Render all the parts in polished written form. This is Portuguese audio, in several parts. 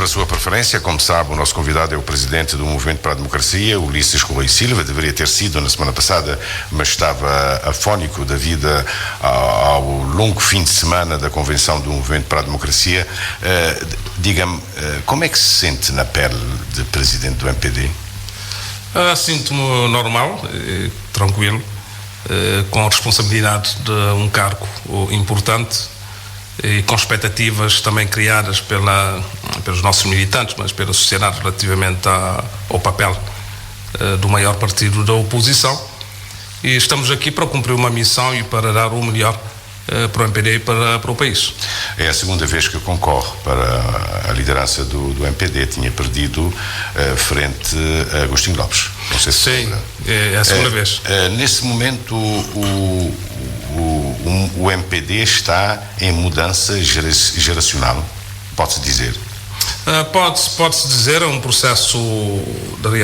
pela sua preferência. Como sabe, o nosso convidado é o presidente do Movimento para a Democracia, Ulisses Correia Silva. Deveria ter sido na semana passada, mas estava afónico devido ao longo fim de semana da convenção do Movimento para a Democracia. Diga-me, como é que se sente na pele de presidente do MPD? Sinto-me normal, tranquilo, com a responsabilidade de um cargo importante e com expectativas também criadas pelos nossos militantes, mas pela sociedade relativamente ao papel do maior partido da oposição. E estamos aqui para cumprir uma missão e para dar o melhor para o MPD e para o país. É a segunda vez que concorre para a liderança do MPD. Tinha perdido frente a Agostinho Lopes. Não sei se sim, é a segunda vez. Nesse momento, o MPD está em mudança geracional, pode-se dizer? Pode-se dizer, é um processo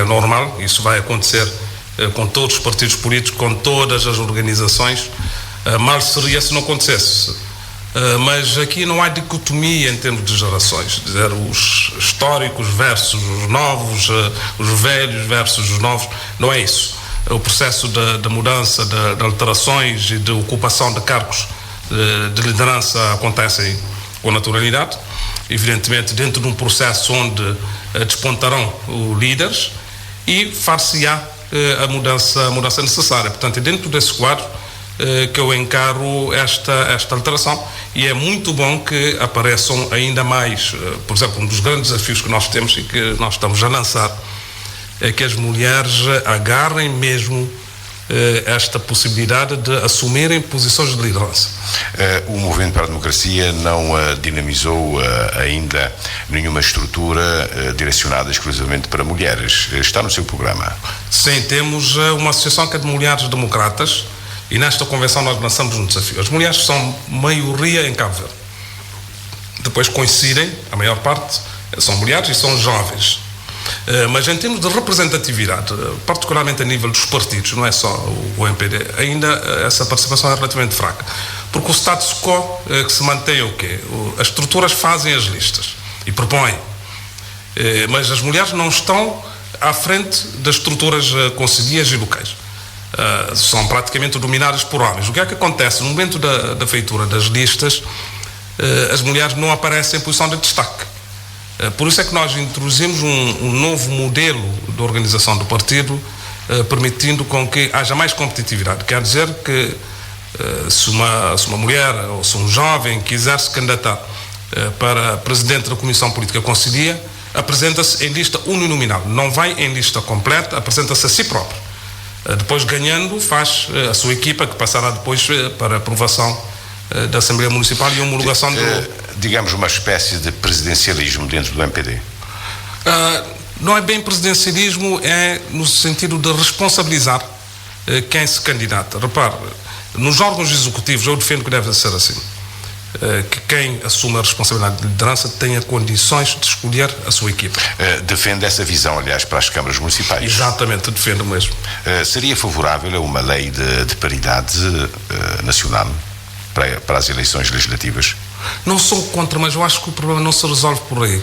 normal. Isso vai acontecer com todos os partidos políticos, com todas as organizações. Mal seria se não acontecesse. Mas aqui não há dicotomia em termos de gerações, dizer os históricos versus os novos, os velhos versus os novos, não é isso. O processo de mudança, de alterações e de ocupação de cargos de liderança acontecem com naturalidade, evidentemente dentro de um processo onde despontarão os líderes e far-se-á a mudança necessária. Portanto, é dentro desse quadro que eu encaro esta alteração, e é muito bom que apareçam ainda mais. Por exemplo, um dos grandes desafios que nós temos e que nós estamos a lançar é que as mulheres agarrem mesmo esta possibilidade de assumirem posições de liderança. O Movimento para a Democracia não dinamizou ainda nenhuma estrutura direcionada exclusivamente para mulheres. Está no seu programa? Sim, temos uma associação que é de mulheres democratas, e nesta convenção nós lançamos um desafio. As mulheres são maioria em Cabo Verde. Depois coincidem, a maior parte são mulheres e são jovens. Mas em termos de representatividade, particularmente a nível dos partidos, não é só o MPD, ainda essa participação é relativamente fraca. Porque o status quo que se mantém é o quê? As estruturas fazem as listas e propõem. Mas as mulheres não estão à frente das estruturas concelhias e locais. São praticamente dominadas por homens. O que é que acontece? No momento da feitura das listas, as mulheres não aparecem em posição de destaque. Por isso é que nós introduzimos um novo modelo de organização do partido, permitindo com que haja mais competitividade. Quer dizer que se uma mulher ou se um jovem quiser se candidatar para presidente da Comissão Política Conselhia, apresenta-se em lista uninominal, não vai em lista completa, apresenta-se a si próprio. Depois, ganhando, faz a sua equipa, que passará depois para aprovação da Assembleia Municipal e homologação digamos, uma espécie de presidencialismo dentro do MPD? Não é bem presidencialismo, é no sentido de responsabilizar quem se candidata. Repare, nos órgãos executivos eu defendo que deve ser assim. Que quem assume a responsabilidade de liderança tenha condições de escolher a sua equipa. Defende essa visão, aliás, para as câmaras municipais? Exatamente, defendo mesmo. Seria favorável a uma lei de paridade nacional para as eleições legislativas? Não sou contra, mas eu acho que o problema não se resolve por aí.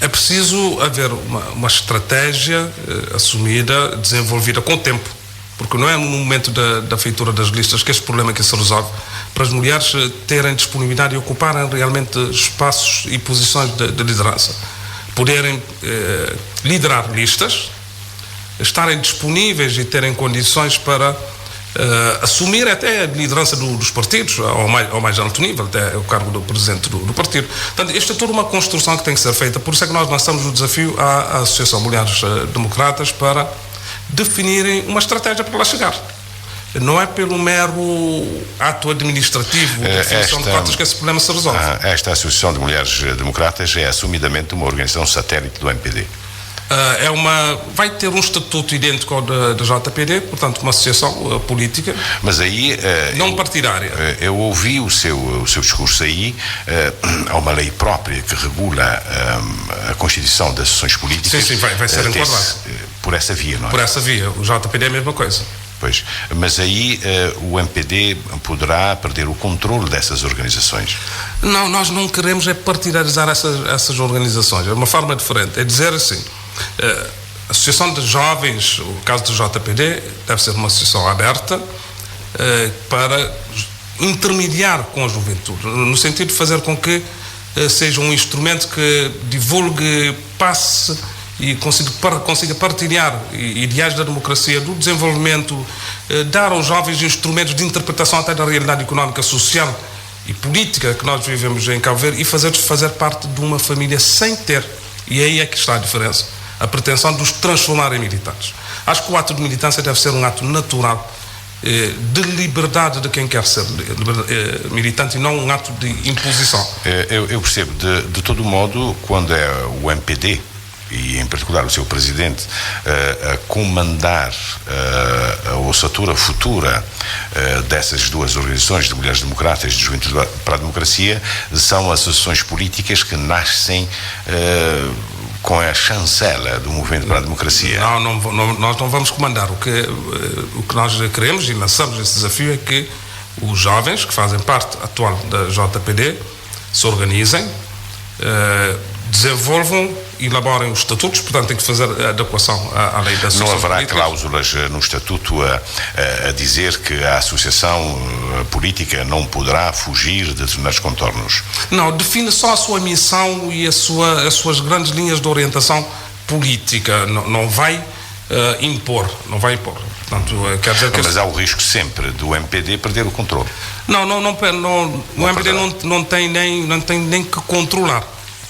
É preciso haver uma estratégia assumida, desenvolvida com o tempo, porque não é no momento da feitura das listas que este problema que se resolve, para as mulheres terem disponibilidade e ocuparem realmente espaços e posições de liderança, poderem liderar listas, estarem disponíveis e terem condições para assumir até a liderança dos partidos ao mais alto nível, até o cargo do presidente do partido. Portanto, esta é toda uma construção que tem que ser feita. Por isso é que nós lançamos o desafio à Associação Mulheres Democratas para definirem uma estratégia para lá chegar. Não é pelo mero ato administrativo de definição de cotas que esse problema se resolve. Esta Associação de Mulheres Democratas é assumidamente uma organização satélite do MPD. Vai ter um estatuto idêntico ao da JPD, portanto uma associação política, mas aí não partidária. Eu ouvi o seu discurso aí. Há uma lei própria que regula a constituição das associações políticas. Sim, vai ser enquadrado por essa via, não é? Por essa via. O JPD é a mesma coisa. Pois, mas aí o MPD poderá perder o controle dessas organizações? Não, nós não queremos partidarizar essas organizações. É uma forma diferente. É dizer assim, a Associação de Jovens, o caso do JPD, deve ser uma associação aberta para intermediar com a juventude, no sentido de fazer com que seja um instrumento que divulgue, passe e consiga partilhar ideais da democracia, do desenvolvimento, dar aos jovens instrumentos de interpretação até da realidade económica, social e política que nós vivemos em Cabo Verde e fazer-os fazer parte de uma família sem ter, e aí é que está a diferença, a pretensão de os transformar em militantes. Acho que o ato de militância deve ser um ato natural, de liberdade de quem quer ser militante e não um ato de imposição. Eu percebo. De todo modo, quando é o MPD, e em particular o seu presidente, a comandar a ossatura futura dessas duas organizações de mulheres democratas e de Juventude para a Democracia, são associações políticas que nascem com a chancela do Movimento para a Democracia. Nós não vamos comandar. O que nós queremos e lançamos esse desafio é que os jovens que fazem parte atual da JPD se organizem, desenvolvam e elaborem os estatutos, portanto tem que fazer a adequação à lei da associação. Não haverá cláusulas no estatuto a dizer que a associação política não poderá fugir de determinados contornos? Não, define só a sua missão e as suas grandes linhas de orientação política, não vai impor. Portanto, quer dizer que mas há o risco sempre do MPD perder o controle. O MPD não tem nem que controlar.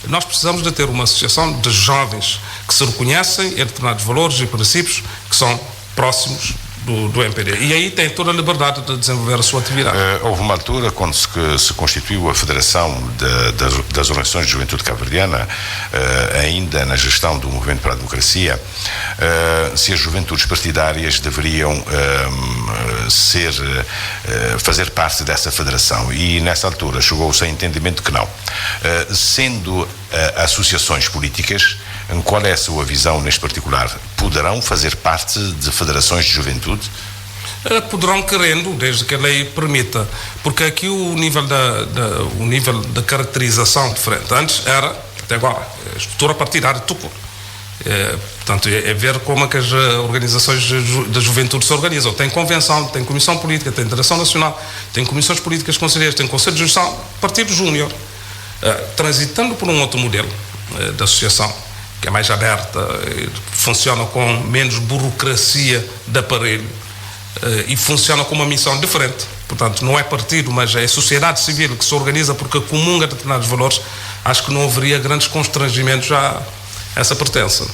Nós precisamos de ter uma associação de jovens que se reconhecem em determinados valores e princípios que são próximos do MPD. E aí tem toda a liberdade de desenvolver a sua atividade. Houve uma altura, quando se constituiu a Federação das Organizações de Juventude Cabo-Verdiana, ainda na gestão do Movimento para a Democracia, se as juventudes partidárias deveriam fazer parte dessa federação. E nessa altura chegou-se a entendimento que não. Sendo associações políticas, qual é a sua visão neste particular? Poderão fazer parte de federações de juventude? Poderão, querendo, desde que a lei permita, porque aqui o nível da caracterização diferente. Antes era, até agora, a estrutura partidária tucur. Portanto, é ver como é que as organizações da juventude se organizam. Tem convenção, tem comissão política, tem direção nacional, tem comissões políticas conselheiras, tem conselho de gestão, partido júnior. Transitando por um outro modelo de associação, que é mais aberta, funciona com menos burocracia de aparelho e funciona com uma missão diferente. Portanto, não é partido, mas é a sociedade civil que se organiza porque comunga determinados valores. Acho que não haveria grandes constrangimentos a essa pertença.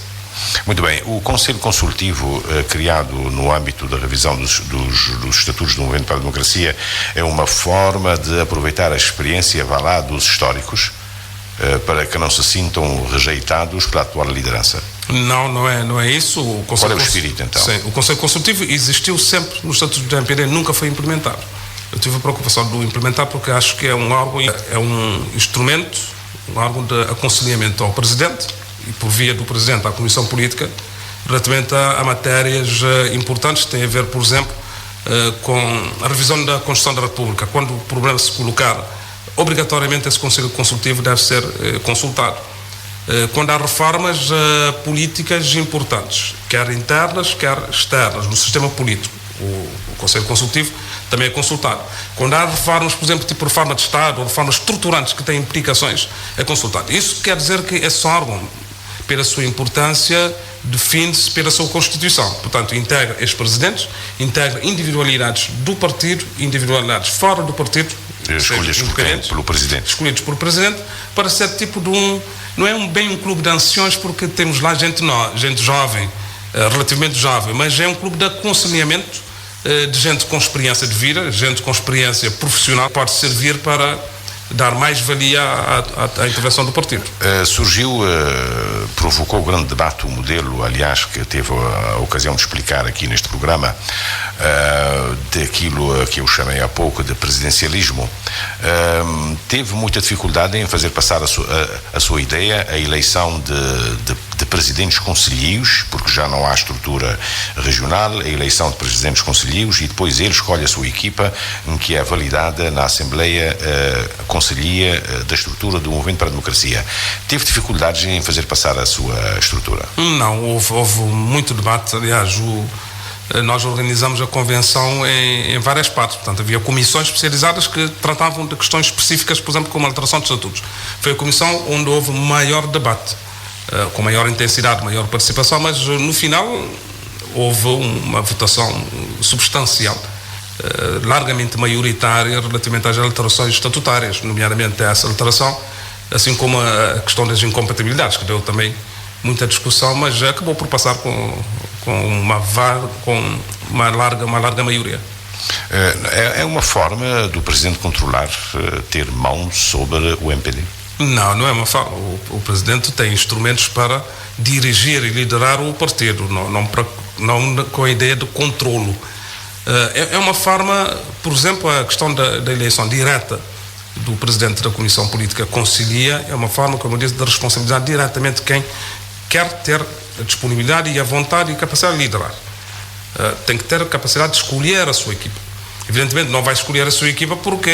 Muito bem. O Conselho Consultivo, criado no âmbito da revisão dos estatutos do Movimento para a Democracia, é uma forma de aproveitar a experiência, vá lá, dos históricos, para que não se sintam rejeitados pela atual liderança? Não é isso. Qual é o espírito, então? Sim, o Conselho Consultivo existiu sempre nos estatutos do MPD, nunca foi implementado. Eu tive a preocupação de o implementar porque acho que é um órgão, é um instrumento, um órgão de aconselhamento ao Presidente e por via do Presidente à Comissão Política relativamente a matérias importantes que têm a ver, por exemplo, com a revisão da Constituição da República. Quando o problema se colocar, obrigatoriamente esse Conselho Consultivo deve ser consultado. Quando há reformas políticas importantes, quer internas, quer externas, no sistema político, o Conselho Consultivo também é consultado. Quando há reformas, por exemplo, tipo reforma de Estado ou reformas estruturantes que têm implicações, é consultado. Isso quer dizer que esse órgão, pela sua importância, define-se pela sua Constituição. Portanto, integra ex-presidentes, integra individualidades do partido, individualidades fora do partido, escolhidos pelo Presidente. Escolhidos pelo Presidente, para ser tipo de não é bem um clube de anciões, porque temos lá gente jovem, relativamente jovem, mas é um clube de aconselhamento de gente com experiência de vida, gente com experiência profissional, pode servir para dar mais valia à intervenção do partido. Provocou grande debate o modelo, aliás, que teve a ocasião de explicar aqui neste programa, daquilo que eu chamei há pouco de presidencialismo. Teve muita dificuldade em fazer passar a sua ideia, a eleição de de presidentes conselheiros, porque já não há estrutura regional, a eleição de presidentes conselheiros e depois ele escolhe a sua equipa, que é validada na Assembleia Conselhia da estrutura do Movimento para a Democracia. Teve dificuldades em fazer passar a sua estrutura? Não, houve muito debate. Aliás, nós organizamos a convenção em várias partes. Portanto, havia comissões especializadas que tratavam de questões específicas, por exemplo, como a alteração de estatutos. Foi a comissão onde houve maior debate, com maior intensidade, maior participação, mas no final houve uma votação substancial, largamente maioritária relativamente às alterações estatutárias, nomeadamente a essa alteração, assim como a questão das incompatibilidades, que deu também muita discussão, mas acabou por passar com uma larga maioria. É uma forma do Presidente controlar, ter mão sobre o MPD? Não é uma forma. O Presidente tem instrumentos para dirigir e liderar o partido, não com a ideia de controlo. É uma forma, por exemplo, a questão da eleição direta do Presidente da Comissão Política Conselhia é uma forma, como eu disse, de responsabilizar diretamente quem quer ter a disponibilidade e a vontade e a capacidade de liderar. Tem que ter a capacidade de escolher a sua equipa. Evidentemente não vai escolher a sua equipa porque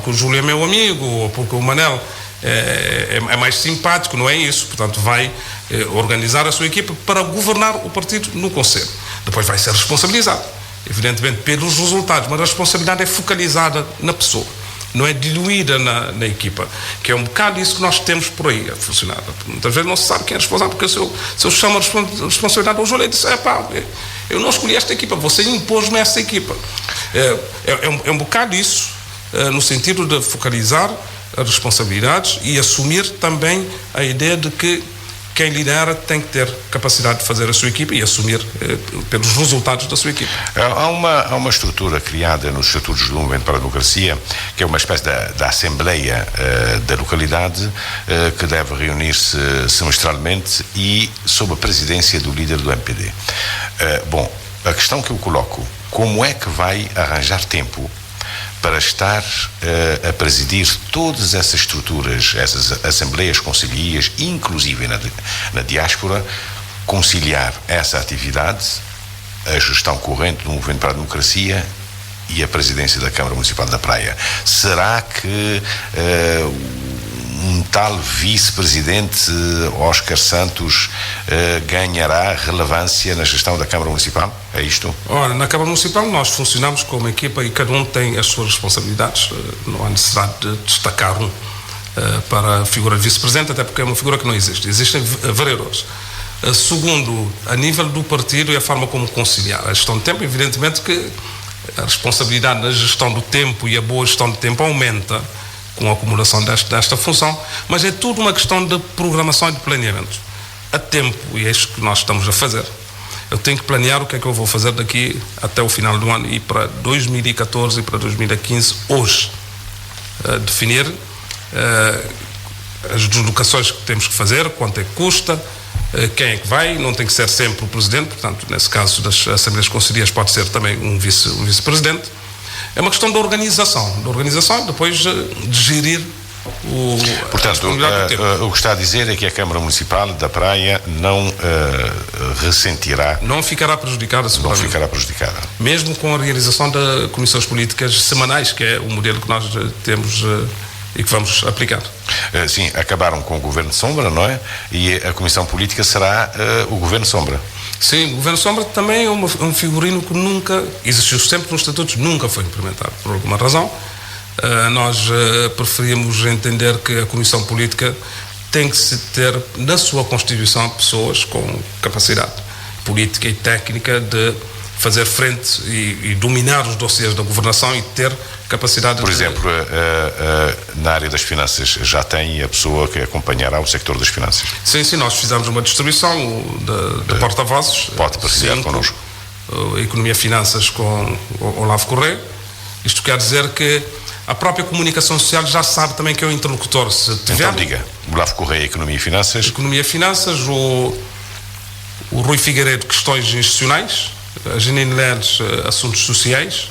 o Júlio é meu amigo ou porque o Manel é mais simpático, não é isso. Portanto, vai organizar a sua equipa para governar o partido no Conselho. Depois vai ser responsabilizado, evidentemente, pelos resultados, mas a responsabilidade é focalizada na pessoa, não é diluída na equipa, que é um bocado isso que nós temos por aí a funcionar. Muitas vezes não se sabe quem é responsável, porque se eu chamo a responsabilidade ao Júlio, ele diz, eu não escolhi esta equipa, você impôs-me essa equipa. É um bocado isso, no sentido de focalizar as responsabilidades e assumir também a ideia de que quem lidera tem que ter capacidade de fazer a sua equipa e assumir pelos resultados da sua equipa. Há uma estrutura criada nos estatutos do Movimento para a Democracia, que é uma espécie da Assembleia da localidade, que deve reunir-se semestralmente e sob a presidência do líder do MPD. Bom, a questão que eu coloco, como é que vai arranjar tempo para estar a presidir todas essas estruturas, essas assembleias conselhias, inclusive na diáspora, conciliar essa atividade, a gestão corrente do Movimento para a Democracia e a presidência da Câmara Municipal da Praia? Será que um tal vice-presidente Oscar Santos ganhará relevância na gestão da Câmara Municipal? É isto? Ora, na Câmara Municipal nós funcionamos como equipa e cada um tem as suas responsabilidades. Não há necessidade de destacar para a figura de vice-presidente, até porque é uma figura que não existe. Existem vereadores. Segundo, a nível do partido e a forma como conciliar a gestão do tempo, evidentemente que a responsabilidade na gestão do tempo e a boa gestão do tempo aumenta com a acumulação desta função, mas é tudo uma questão de programação e de planeamento. A tempo, e é isso que nós estamos a fazer. Eu tenho que planear o que é que eu vou fazer daqui até o final do ano e para 2014 e para 2015, hoje. Definir as deslocações que temos que fazer, quanto é que custa, quem é que vai, não tem que ser sempre o Presidente, portanto, nesse caso das Assembleias Conselhias pode ser também um vice-presidente. É uma questão de organização e depois de gerir Portanto, o que está a dizer é que a Câmara Municipal da Praia não ressentirá. Não ficará prejudicada. Não ficará prejudicada. Mesmo com a realização de comissões políticas semanais, que é o modelo que nós temos e que vamos aplicar. Sim, acabaram com o Governo Sombra, não é? E a Comissão Política será o Governo Sombra. Sim, o Governo Sombra também é um figurino que nunca existiu sempre nos estatutos, nunca foi implementado, por alguma razão. Nós preferimos entender que a Comissão Política tem que se ter na sua Constituição pessoas com capacidade política e técnica de fazer frente e dominar os dossiês da governação e ter capacidade Por exemplo, na área das finanças já tem a pessoa que acompanhará o sector das finanças? Sim, nós fizemos uma distribuição de porta-vozes. Pode partilhar connosco. Economia e Finanças com o Olavo Correia. Isto quer dizer que a própria comunicação social já sabe também que é o interlocutor. Se tiver, então diga, Olavo Correia, Economia e Finanças. Economia e Finanças, o Rui Figueiredo, Questões Institucionais, a Janine Leles, Assuntos Sociais,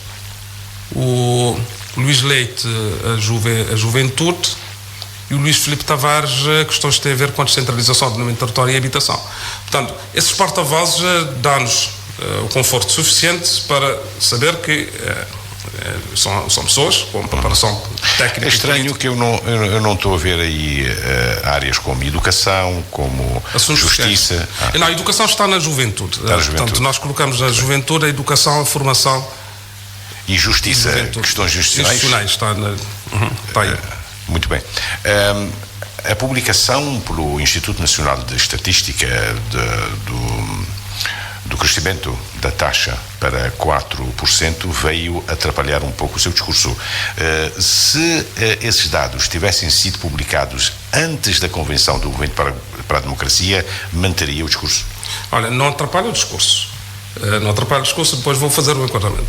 o Luís Leite, a Juventude, e o Luís Filipe Tavares, questões que têm a ver com a descentralização, ordenamento territorial e habitação. Portanto, esses porta-vozes dão-nos o conforto suficiente para saber que são pessoas com preparação técnica. É estranho que eu não estou a ver aí áreas como educação, como justiça. Não, a educação está na juventude. Portanto, nós colocamos a juventude, a educação, a formação. E justiça, questões institucionais. Está aí. Muito bem. A publicação pelo Instituto Nacional de Estatística do crescimento da taxa para 4% veio atrapalhar um pouco o seu discurso. Se esses dados tivessem sido publicados antes da Convenção do Movimento para a Democracia, manteria o discurso? Olha, não atrapalha o discurso. Depois vou fazer o enquadramento.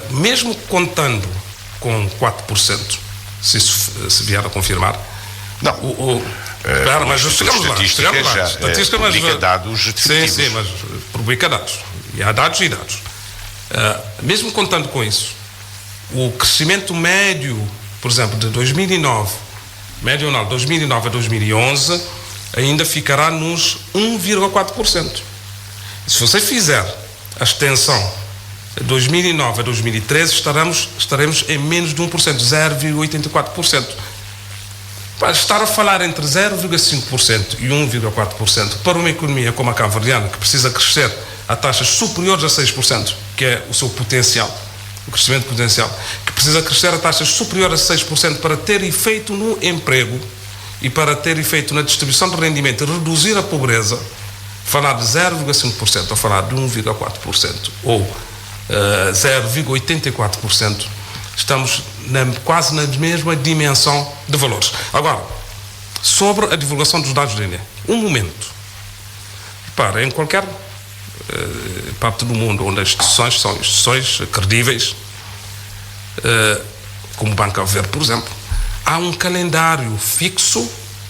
Mesmo contando com 4%, se isso se vier a confirmar, não. Claro, mas chegamos lá. Estatística publica dados definitivos. Sim, mas publica dados. E há dados e dados. Mesmo contando com isso, o crescimento médio, por exemplo, de 2009, médio não, 2009 a 2011, ainda ficará nos 1,4%. Se você fizer a extensão de 2009 a 2013, estaremos em menos de 1%, 0,84%. Para estar a falar entre 0,5% e 1,4% para uma economia como a cabo-verdiana, que precisa crescer a taxas superiores a 6%, que é o seu potencial, o crescimento potencial, que precisa crescer a taxas superiores a 6% para ter efeito no emprego e para ter efeito na distribuição de rendimento e reduzir a pobreza, falar de 0,5% ou falar de 1,4% ou 0,84%, estamos quase na mesma dimensão de valores. Agora, sobre a divulgação dos dados do INE, um momento. Repara, em qualquer parte do mundo onde as instituições são instituições credíveis, como o Banco Cabo Verde, por exemplo, há um calendário fixo,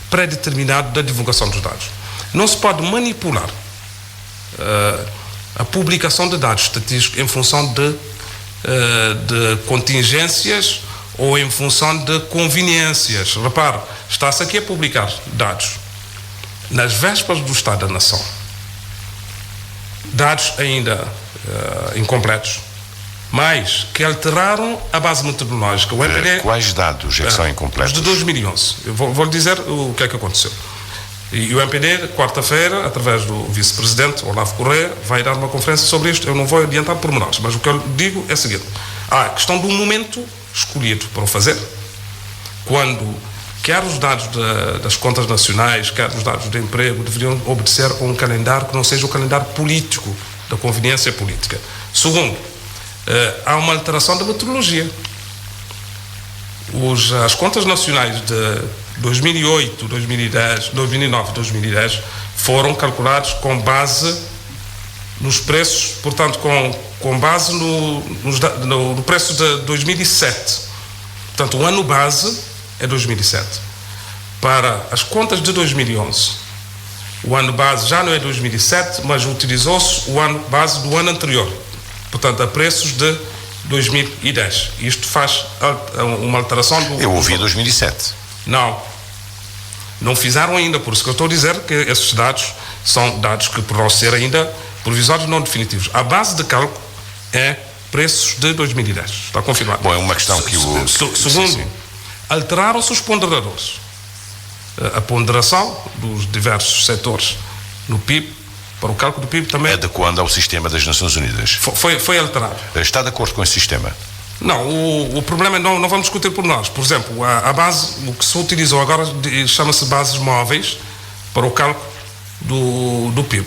pré-determinado da divulgação dos dados. Não se pode manipular a publicação de dados estatísticos em função de contingências ou em função de conveniências. Repare, está-se aqui a publicar dados nas vésperas do Estado da Nação, dados ainda incompletos, mas que alteraram a base metodológica. O MPD, quais dados é que são incompletos? Os de 2011. Eu vou-lhe dizer o que é que aconteceu. E o MPD, quarta-feira, através do vice-presidente Olavo Correia, vai dar uma conferência sobre isto. Eu não vou adiantar pormenores, mas o que eu digo é o seguinte: há a questão de um momento escolhido para o fazer, quando quer os dados das contas nacionais, quer os dados de emprego, deveriam obedecer a um calendário que não seja o calendário político, da conveniência política. Segundo, há uma alteração da metodologia. As contas nacionais de 2008, 2010, 2009 e 2010 foram calculados com base nos preços, portanto, com base no preço de 2007. Portanto, o ano base é 2007. Para as contas de 2011, o ano base já não é 2007, mas utilizou-se o ano base do ano anterior. Portanto, a preços de 2010. Isto faz uma alteração do... Eu ouvi 2007. Não fizeram ainda, por isso que eu estou a dizer que esses dados são dados que poderão ser ainda provisórios não definitivos. A base de cálculo é preços de 2010. Está confirmado. Bom, é uma questão que o... Segundo, alteraram-se os ponderadores. A ponderação dos diversos setores no PIB, para o cálculo do PIB também... Adequando ao sistema das Nações Unidas. Foi alterado. Está de acordo com esse sistema? Não, o problema é não vamos discutir por nós. Por exemplo, a base, o que se utilizou agora chama-se bases móveis para o cálculo do PIB,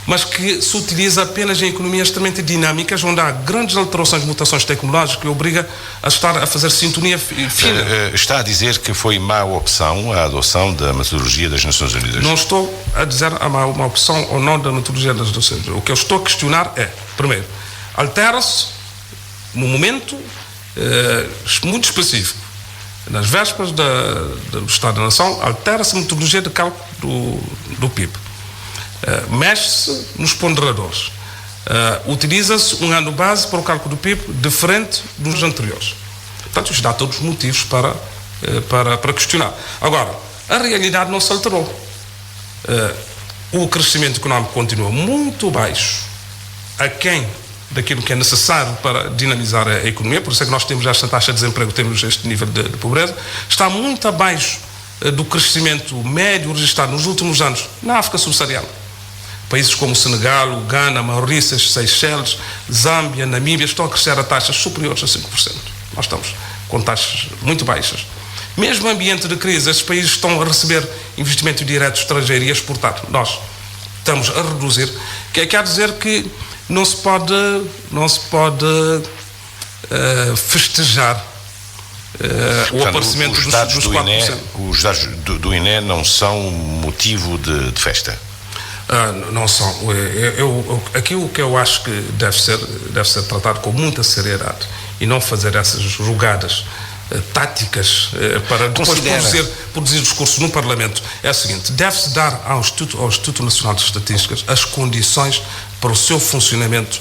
mas que se utiliza apenas em economias extremamente dinâmicas, onde há grandes alterações, mutações tecnológicas que obriga a estar a fazer sintonia fina. Está a dizer que foi má opção a adoção da metodologia das Nações Unidas? Não estou a dizer a má opção ou não da metodologia das Nações Unidas. O que eu estou a questionar é, primeiro, altera-se num momento muito específico, nas vésperas do Estado da Nação, altera-se a metodologia de cálculo do PIB. Mexe-se nos ponderadores. Utiliza-se um ano base para o cálculo do PIB diferente dos anteriores. Portanto, isto dá todos os motivos para para questionar. Agora, a realidade não se alterou. O crescimento económico continua muito baixo, aquém daquilo que é necessário para dinamizar a economia, por isso é que nós temos esta taxa de desemprego, temos este nível de pobreza, está muito abaixo do crescimento médio registrado nos últimos anos na África subsaariana. Países como Senegal, Ghana, Maurícias, Seychelles, Zâmbia, Namíbia estão a crescer a taxas superiores a 5%. Nós estamos com taxas muito baixas. Mesmo em ambiente de crise, esses países estão a receber investimento direto estrangeiro e a exportar. Nós estamos a reduzir. Quer dizer que não se pode festejar o aparecimento os dados dos do 4%. INE, os dados do INE não são motivo de festa? Não são. Aquilo que eu acho que deve ser tratado com muita seriedade e não fazer essas jogadas táticas para depois produzir discursos no Parlamento é o seguinte: deve-se dar ao Instituto Nacional de Estatísticas as condições para o seu funcionamento,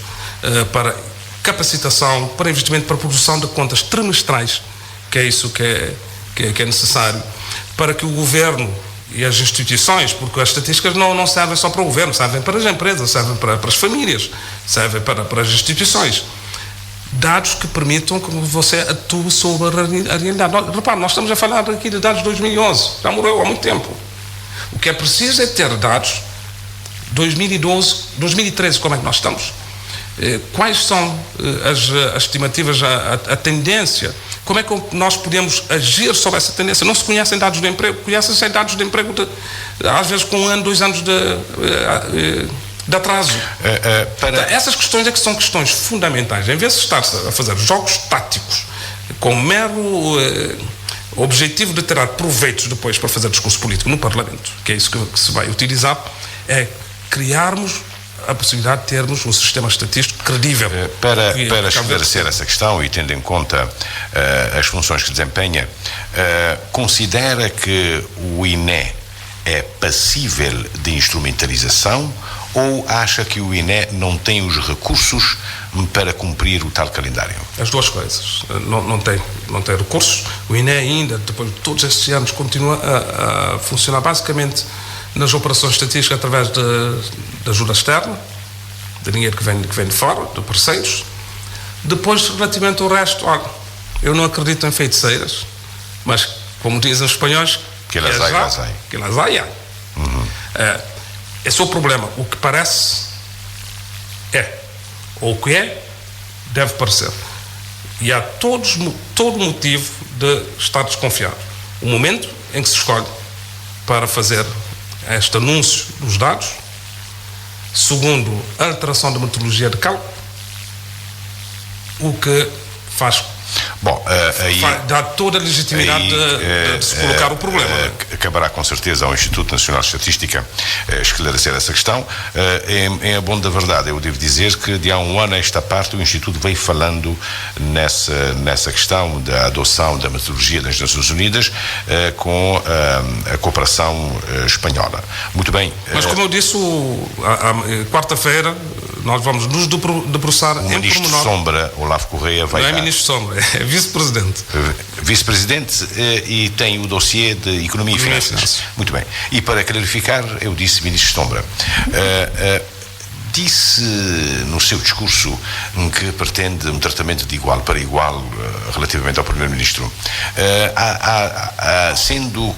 para capacitação, para investimento, para produção de contas trimestrais, que é isso que é necessário, para que o Governo e as instituições, porque as estatísticas não servem só para o Governo, servem para as empresas, servem para as famílias, servem para as instituições. Dados que permitam que você atue sobre a realidade. Repare, nós estamos a falar aqui de dados de 2011, já morreu há muito tempo. O que é preciso é ter dados 2012, 2013, como é que nós estamos? Quais são as estimativas, a tendência? Como é que nós podemos agir sobre essa tendência? Não se conhecem dados de emprego, conhecem-se dados de emprego às vezes com 1 ano, 2 anos de atraso. Essas questões é que são questões fundamentais. Em vez de estar a fazer jogos táticos com mero objetivo de tirar proveitos depois para fazer discurso político no Parlamento, que é isso que se vai utilizar, é criarmos a possibilidade de termos um sistema estatístico credível. Para esclarecer essa questão e tendo em conta as funções que desempenha, considera que o INE é passível de instrumentalização ou acha que o INE não tem os recursos para cumprir o tal calendário? As duas coisas. Não tem recursos. O INE ainda, depois de todos estes anos, continua a funcionar basicamente nas operações estatísticas através de ajuda externa, de dinheiro que vem de fora, de parceiros. Depois, relativamente ao resto, olha, eu não acredito em feiticeiras, mas, como dizem os espanhóis, que las hay. Esse é o problema. O que parece ou o que deve parecer. E há todo motivo de estar desconfiado. O momento em que se escolhe para fazer este anúncio dos dados, segundo a alteração da metodologia de cálculo, o que faz dá toda a legitimidade de se colocar o problema. Acabará com certeza ao Instituto Nacional de Estatística esclarecer essa questão. Em abono da verdade, eu devo dizer que de há um ano a esta parte o Instituto veio falando nessa questão da adoção da metodologia das Nações Unidas com a cooperação espanhola. Muito bem. Mas como eu disse, quarta-feira nós vamos nos debruçar em pormenor. O Ministro Sombra, Olavo Correia, vai... Não é Ministro Sombra, é Vice-Presidente. Vice-Presidente e tem o dossiê de Economia e Finanças. Muito bem. E para clarificar, eu disse Ministro Sombra. Disse no seu discurso que pretende um tratamento de igual para igual relativamente ao Primeiro-Ministro. Sendo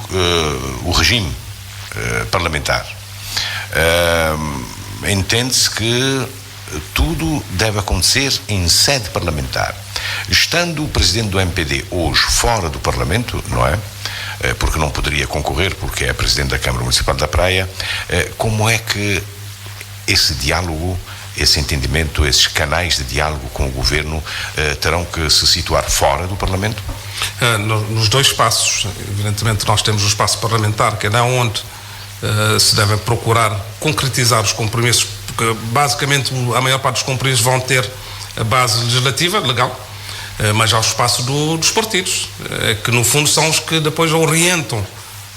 o regime parlamentar, entende-se que tudo deve acontecer em sede parlamentar. Estando o presidente do MPD hoje fora do Parlamento, não é? Porque não poderia concorrer, porque é presidente da Câmara Municipal da Praia, como é que esse diálogo, esse entendimento, esses canais de diálogo com o Governo terão que se situar fora do Parlamento? Nos dois espaços. Evidentemente nós temos o espaço parlamentar, que é onde se devem procurar concretizar os compromissos, porque basicamente a maior parte dos compromissos vão ter a base legislativa, legal, mas há o espaço dos partidos, que no fundo são os que depois orientam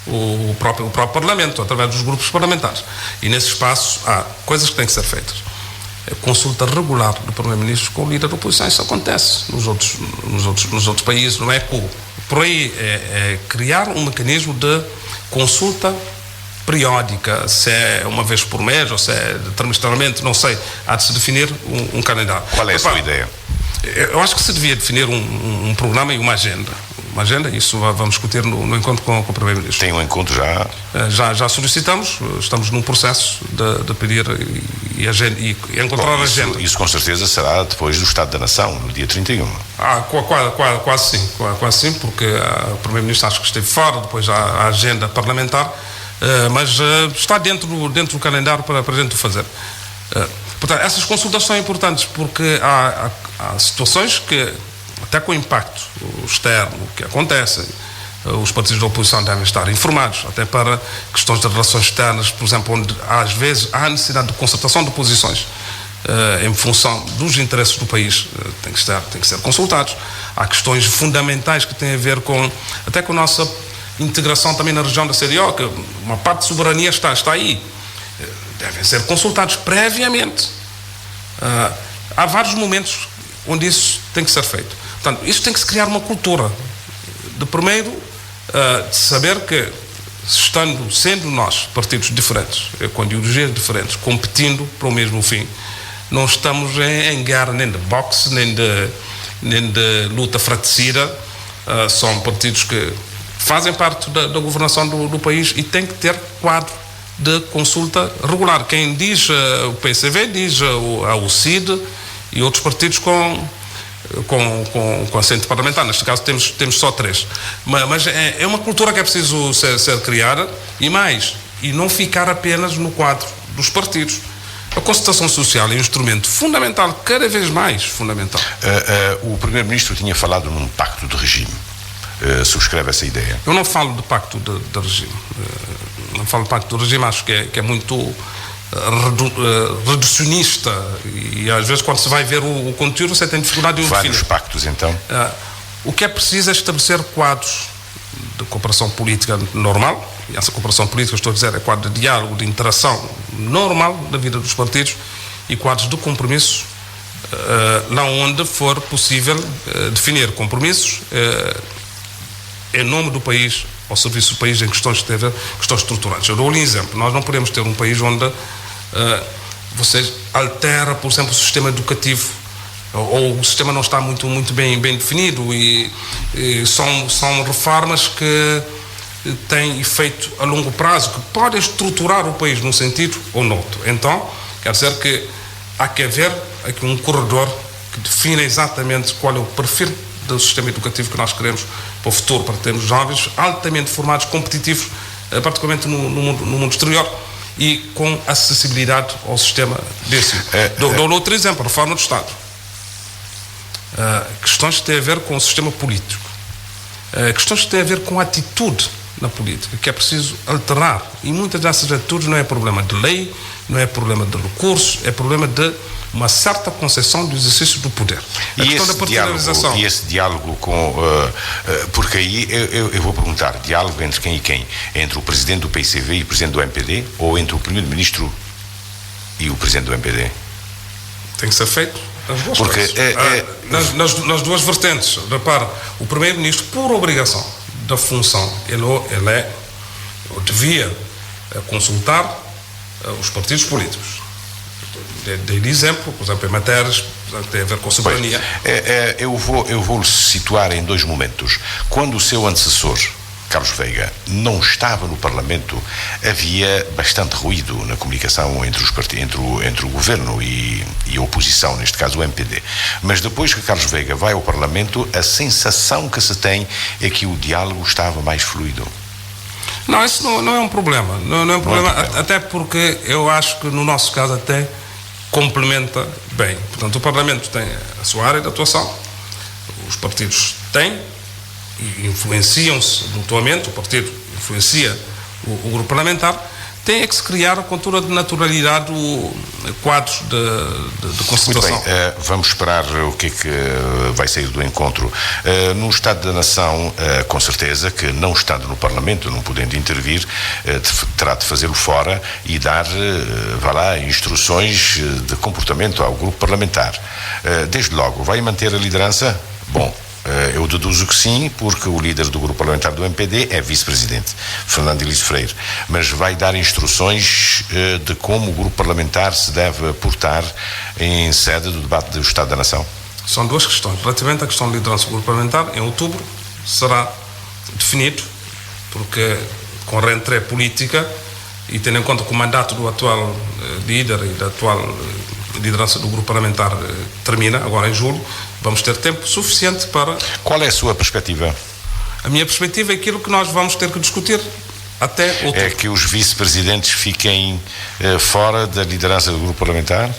o próprio Parlamento, através dos grupos parlamentares. E nesse espaço há coisas que têm que ser feitas. A consulta regular do Primeiro-Ministro com o líder da oposição, isso acontece nos outros países, não é com por aí é criar um mecanismo de consulta periódica, se é uma vez por mês ou se é trimestralmente, não sei, há de se definir um calendário. Qual é a sua ideia? Eu acho que se devia definir um programa e uma agenda. Uma agenda, isso vamos discutir no encontro com o Primeiro-Ministro. Tem um encontro já? Já solicitamos, estamos num processo de pedir e encontrar a agenda. Isso com certeza será depois do Estado da Nação, no dia 31. Quase sim, porque o Primeiro-Ministro acho que esteve fora, depois há a agenda parlamentar, mas está dentro do calendário para a gente fazer. Portanto, essas consultas são importantes porque há situações que, até com o impacto externo que acontecem, os partidos da oposição devem estar informados, até para questões de relações externas, por exemplo, onde às vezes há necessidade de concertação de posições em função dos interesses do país, tem que ser consultados. Há questões fundamentais que têm a ver até com a nossa integração também na região da CDO, que uma parte de soberania está aí. Devem ser consultados previamente. Há vários momentos onde isso tem que ser feito. Portanto, isso tem que se criar uma cultura. De primeiro, de saber que, sendo nós partidos diferentes, com ideologias diferentes, competindo para o mesmo fim, não estamos em guerra nem de boxe, nem de luta fratricida. São partidos que fazem parte da governação do país e têm que ter quadro de consulta regular. Quem diz o PCV, diz a UCID e outros partidos com assento parlamentar. Neste caso temos só 3. Mas é uma cultura que é preciso ser criada e não ficar apenas no quadro dos partidos. A concertação social é um instrumento fundamental, cada vez mais fundamental. O Primeiro-Ministro tinha falado num pacto de regime. Subscreve essa ideia? Eu não falo de pacto de regime. Não falo de pacto de regime, acho que é muito reducionista e às vezes quando se vai ver o conteúdo você tem dificuldade de o definir. Vários pactos, então? O que é preciso é estabelecer quadros de cooperação política normal, e essa cooperação política, estou a dizer, é quadro de diálogo, de interação normal da vida dos partidos, e quadros de compromisso, lá onde for possível definir compromissos em nome do país, ao serviço do país, em questões estruturais. Eu dou-lhe um exemplo. Nós não podemos ter um país onde você altera, por exemplo, o sistema educativo, ou o sistema não está muito bem definido, e são reformas que têm efeito a longo prazo, que podem estruturar o país num sentido ou noutro. Então, quer dizer que há que haver aqui um corredor que defina exatamente qual é o perfil do sistema educativo que nós queremos para o futuro, para termos jovens altamente formados, competitivos, particularmente no mundo exterior, e com acessibilidade ao sistema de ensino. Dou outro exemplo, a reforma do Estado. Questões que têm a ver com o sistema político. Questões que têm a ver com a atitude na política, que é preciso alterar. E muitas dessas atitudes não é problema de lei, não é problema de recursos, é problema de uma certa concepção do exercício do poder. E esse diálogo com... porque aí eu vou perguntar, diálogo entre quem e quem? Entre o Presidente do PCV e o Presidente do MPD, ou entre o Primeiro-Ministro e o Presidente do MPD? Tem que ser feito nas duas coisas. Nas duas vertentes. Repara, o Primeiro-Ministro, por obrigação da função, ele devia consultar os partidos políticos. Dei exemplo, por exemplo, em matérias que têm a ver com a soberania. Eu vou situar em 2 momentos. Quando o seu antecessor, Carlos Veiga, não estava no Parlamento, havia bastante ruído na comunicação entre o governo e a oposição, neste caso o MPD. Mas depois que Carlos Veiga vai ao Parlamento, a sensação que se tem é que o diálogo estava mais fluido. Não, isso não é um problema. Não é um problema, até porque eu acho que no nosso caso até complementa bem. Portanto, o Parlamento tem a sua área de atuação, os partidos têm e influenciam-se mutuamente, o partido influencia o grupo parlamentar, tem é que se criar a cultura de naturalidade, quadros de concertação. Muito bem, vamos esperar o que é que vai sair do encontro. No Estado da Nação, com certeza que não estando no Parlamento, não podendo intervir, terá de fazê-lo fora e dar, instruções de comportamento ao grupo parlamentar. Desde logo, vai manter a liderança? Bom, Eu deduzo que sim, porque o líder do grupo parlamentar do MPD é vice-presidente, Fernando Elísio Freire, mas vai dar instruções de como o grupo parlamentar se deve portar em sede do debate do Estado da Nação? São duas questões. Relativamente à questão de liderança do grupo parlamentar, em outubro será definido, porque com rentrée política e tendo em conta que o mandato do atual líder e da atual liderança do grupo parlamentar termina agora em julho, vamos ter tempo suficiente para... Qual é a sua perspectiva? A minha perspectiva é aquilo que nós vamos ter que discutir até outubro. É que os vice-presidentes fiquem fora da liderança do grupo parlamentar?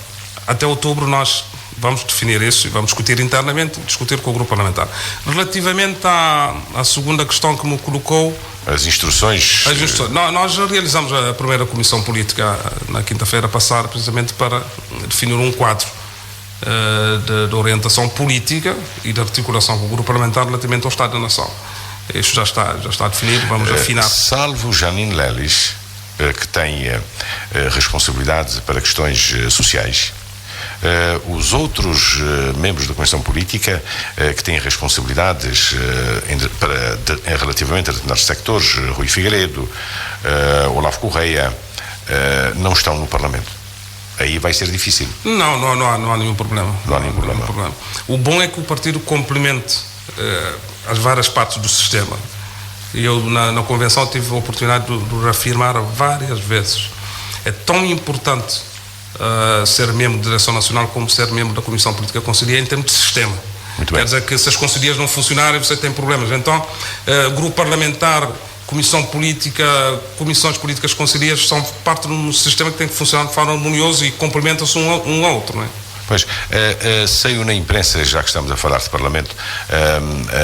Até outubro nós vamos definir isso e vamos discutir internamente, discutir com o grupo parlamentar. Relativamente à segunda questão que me colocou... As instruções... Nós realizamos a primeira comissão política na quinta-feira passada, precisamente para definir um quadro de orientação política e de articulação com o grupo parlamentar relativamente ao Estado da Nação. Isto já está definido, vamos afinar. Salvo Janine Lelis, que tem responsabilidade para questões sociais, os outros membros da Comissão Política que têm responsabilidades relativamente a determinados sectores, Rui Figueiredo, Olavo Correia, não estão no Parlamento. Aí vai ser difícil. Não há nenhum problema. Não há nenhum problema. O bom é que o partido complemente as várias partes do sistema. Eu, na convenção, tive a oportunidade de reafirmar várias vezes. É tão importante ser membro da Direção Nacional como ser membro da Comissão Política Conselhia em termos de sistema. Quer dizer que se as conselheiras não funcionarem, você tem problemas. Então, grupo parlamentar, Comissão Política, Comissões Políticas Conselheiras são parte de um sistema que tem que funcionar de forma harmoniosa e complementam-se um ao outro, não é? Pois, saiu na imprensa, já que estamos a falar de Parlamento,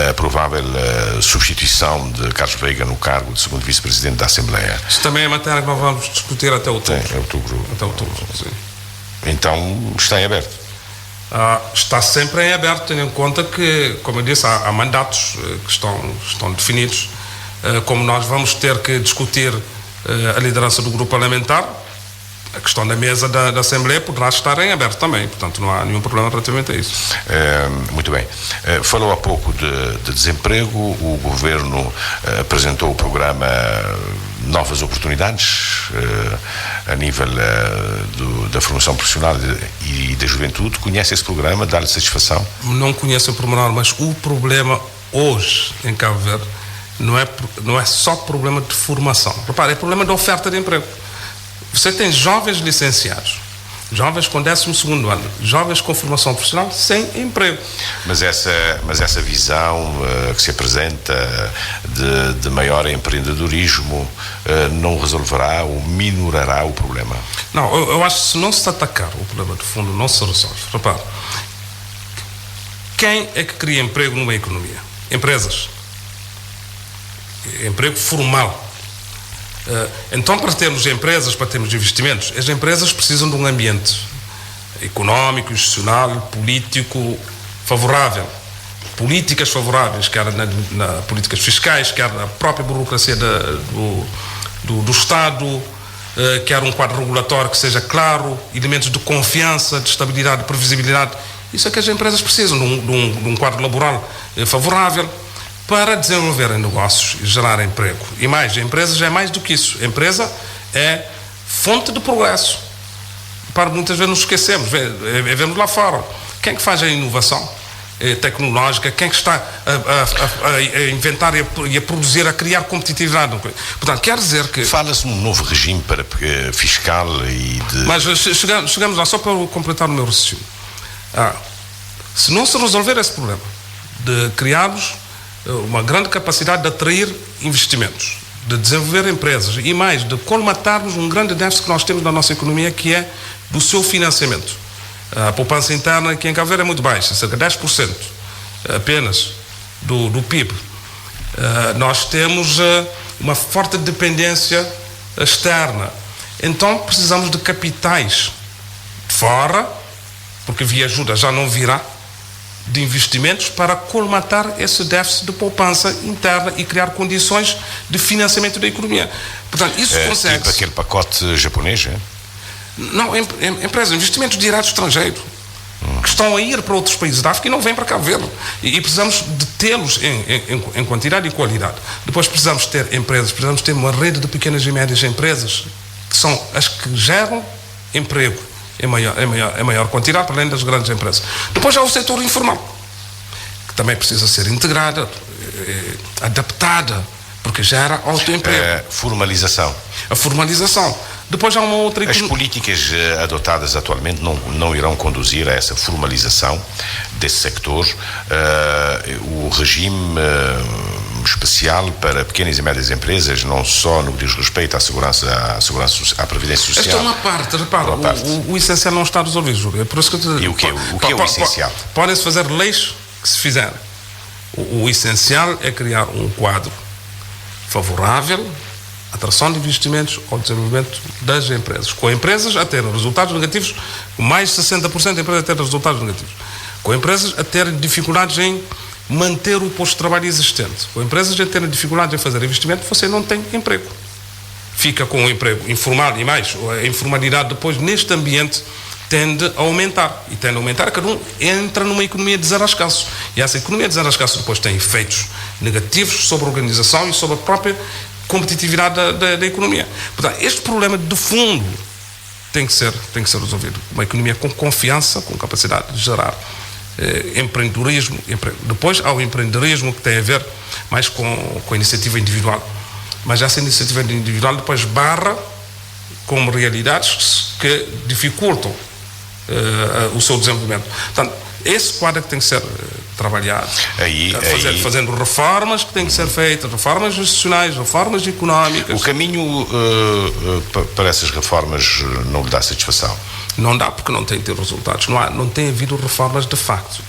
a provável substituição de Carlos Veiga no cargo de segundo vice-presidente da Assembleia. Isso também é matéria que nós vamos discutir até outubro. Sim, até outubro, sim. Então, está em aberto? Está sempre em aberto, tendo em conta que, como eu disse, há mandatos que estão definidos. Como nós vamos ter que discutir a liderança do grupo parlamentar, a questão da mesa da Assembleia poderá estar em aberto também, portanto não há nenhum problema relativamente a isso. Muito bem. Falou há pouco de desemprego, o Governo apresentou o programa Novas Oportunidades a nível da formação profissional e da juventude. Conhece esse programa? Dá-lhe satisfação? Não conheço o pormenor, mas o problema hoje em Cabo Verde não é só problema de formação. Repare, é problema de oferta de emprego. Você tem jovens licenciados, jovens com 12º ano, jovens com formação profissional sem emprego. Mas essa visão que se apresenta de maior empreendedorismo não resolverá ou minorará o problema? Não, eu acho que se não se atacar o problema de fundo, não se resolve. Repare, quem é que cria emprego numa economia? Empresas. Emprego formal. Então, para termos empresas, para termos investimentos, as empresas precisam de um ambiente económico, institucional, político favorável. Políticas favoráveis, quer na políticas fiscais, quer na própria burocracia do Estado, quer um quadro regulatório que seja claro, elementos de confiança, de estabilidade, de previsibilidade. Isso é que as empresas precisam, de um quadro laboral favorável, para desenvolverem negócios e gerar emprego. E mais, a empresa já é mais do que isso. A empresa é fonte de progresso. Para muitas vezes nos esquecemos, vemos lá fora. Quem é que faz a inovação tecnológica? Quem é que está a inventar e a produzir, a criar competitividade? Portanto, quer dizer que... Fala-se num novo regime para fiscal e de... Mas chegamos lá, só para completar o meu raciocínio. Se não se resolver esse problema de criarmos uma grande capacidade de atrair investimentos, de desenvolver empresas e mais, de colmatarmos um grande déficit que nós temos na nossa economia, que é do seu financiamento. A poupança interna aqui em Cabo Verde é muito baixa, cerca de 10% apenas do PIB. Nós temos uma forte dependência externa. Então precisamos de capitais de fora, porque via ajuda já não virá, de investimentos para colmatar esse déficit de poupança interna e criar condições de financiamento da economia. Portanto, isso consegue... Tipo aquele pacote japonês, é? Não, empresas, investimentos diretos estrangeiros. que estão a ir para outros países da África e não vêm para cá ver. E precisamos de tê-los em quantidade e qualidade. Depois precisamos ter empresas, precisamos ter uma rede de pequenas e médias empresas, que são as que geram emprego em maior quantidade, para além das grandes empresas. Depois há o setor informal, que também precisa ser integrada, adaptada, porque gera autoemprego. Formalização. A formalização. Depois há uma outra... As políticas adotadas atualmente não irão conduzir a essa formalização desse sector. O regime especial para pequenas e médias empresas, não só no que diz respeito à previdência social. Esta é uma parte, repara, o essencial não está resolvido, Júlio. É por isso que e o que é o essencial? Podem-se fazer leis que se fizerem. O essencial é criar um quadro favorável à atração de investimentos ao desenvolvimento das empresas. Com empresas a terem resultados negativos, com mais de 60% de empresas a terem resultados negativos. Com empresas a terem dificuldades em manter o posto de trabalho existente. Com empresas a terem dificuldades em fazer investimento, você não tem emprego. Fica com um emprego informal e mais. A informalidade depois, neste ambiente, tende a aumentar. E tende a aumentar, cada um entra numa economia de zero a escasso. E essa economia de zero a escasso depois tem efeitos negativos sobre a organização e sobre a própria competitividade da economia. Portanto, este problema de fundo tem que ser resolvido. Uma economia com confiança, com capacidade de gerar empreendedorismo. Depois há o empreendedorismo que tem a ver mais com a iniciativa individual. Mas essa iniciativa individual depois barra com realidades que dificultam o seu desenvolvimento. Portanto, esse quadro que tem que ser trabalhado, fazendo reformas que têm que ser feitas, reformas institucionais, reformas económicas. O caminho para essas reformas não lhe dá satisfação? Não dá, porque não tem tido resultados. Não tem havido reformas de facto.